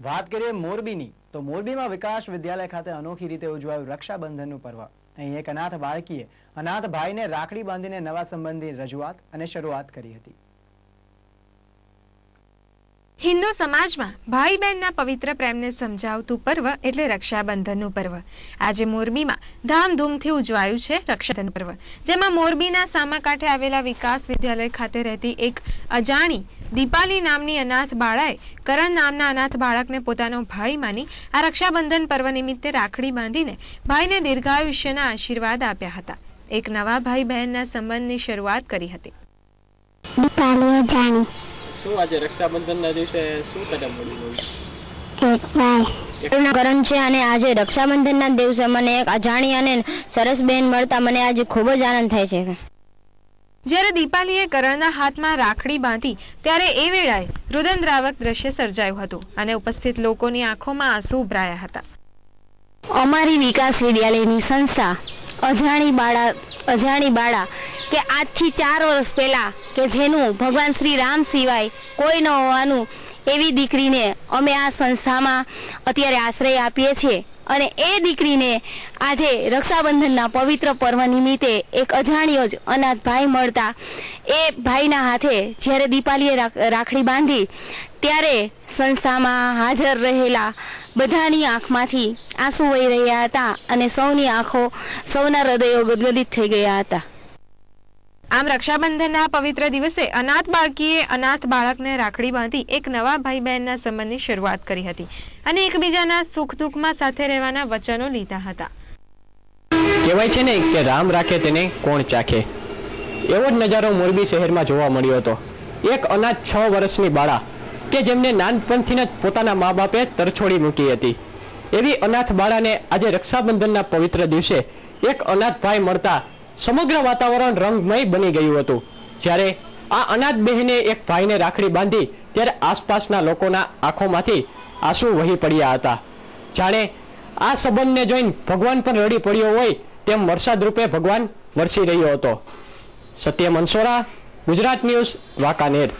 વાત કરીએ મોરબીની તો મોરબીમાં વિકાસ વિદ્યાલય ખાતે અનોખી રીતે ઉજવાયું રક્ષાબંધનનું પર્વ। અહીં એક અનાથ બાળકીએ અનાથ ભાઈને રાખડી બાંધીને નવા સંબંધની રજૂઆત અને શરૂઆત કરી હતી। हिंदू समाज में भाई बहन पवित्र प्रेम ने समझावतुं पर्व एटले रक्षाबंधननुं पर्व आज मोरबी में धामधूमथी उजवायुं छे। रक्षाबंधन पर्व जेमां मोरबीना सामाकांठे आवेला विकास विद्यालय खाते रहती एक अजाणी दीपाली नामनी अनाथ बाळाए करण नामना अनाथ बाळकने पोतानो भाई मानी आ रक्षाबंधन पर्व निमित्ते राखड़ी बांधीने भाईने दीर्घायुष्यना आशीर्वाद आप्या हता। एक नवा भाई बहनना संबंधनी शरूआत करी हती। दीपाली अजाणी શું આજે રક્ષાબંધનના દિવસે શું તને મળ્યું? એક ભાઈ કરણ છે અને આજે રક્ષાબંધનના દિવસે મને એક અજાણી અને સરસ બેન મળતા મને આજે ખૂબ જ આનંદ થાય છે। જ્યારે દીપાલીએ કરણના હાથમાં રાખડી બાંધી ત્યારે એ વેળાએ રુદનદ્રાવક દ્રશ્ય સર્જાયું હતું અને ઉપસ્થિત લોકોની આંખોમાં આંસુ ઉભરાયા હતા। અમારી વિકાસ વિદ્યાલયની સંસ્થા અજાણી બાળા કે આજથી 4 વર્ષ પહેલા કે જેનું ભગવાન શ્રી રામ સિવાય કોઈ ન હોવાનું એવી દીકરીને અમે આ સંસ્થામાં અત્યારે આશ્રય આપીએ છીએ અને એ દીકરીને આજે રક્ષાબંધનના પવિત્ર પર્વ નિમિત્તે એક અજાણ્યો જ અનાથ ભાઈ મળતા એ ભાઈના હાથે જ્યારે દીપાલીએ રાખડી બાંધી ત્યારે સંસ્થામાં હાજર રહેલા બધાની આંખમાંથી આંસુ વહી રહ્યા હતા અને સૌની આંખો સૌના હૃદયો ગદગદિત થઈ ગયા હતા। આમ રક્ષાબંધનના પવિત્ર દિવસે અનાથ બાળકીએ અનાથ બાળકને રાખડી બાંધી એક નવા ભાઈ બહેનના સંબંધની શરૂઆત કરી હતી અને એકબીજાના સુખ દુઃખમાં સાથે રહેવાના વચનો લીધા હતા। કહેવાય છે ને કે રામ રાખે તેને કોણ ચાખે, એવો જ નજારો મોરબી શહેરમાં જોવા મળ્યો હતો। એક અનાથ 6 વર્ષની બાળા કે જેમને નાનપણથી જ પોતાના મા બાપે તરછોડી મૂકી હતી એવી અનાથ બાળાને આજે રક્ષાબંધનના પવિત્ર દિવસે એક અનાથ ભાઈ મળતા સમગ્ર વાતાવરણ રંગમય બની ગયું હતું। જ્યારે આ અનાથ બહેને એક ભાઈને રાખડી બાંધી ત્યારે આસપાસના લોકોના આંખોમાંથી આંસુ વહી પડ્યા હતા। જાણે આ સંબંધને જોઈને ભગવાન પણ રડી પડ્યો હોય તેમ વરસાદ રૂપે ભગવાન વરસી રહ્યો હતો। સત્ય મનસોરા, ગુજરાત ન્યૂઝ, વાંકાનેર।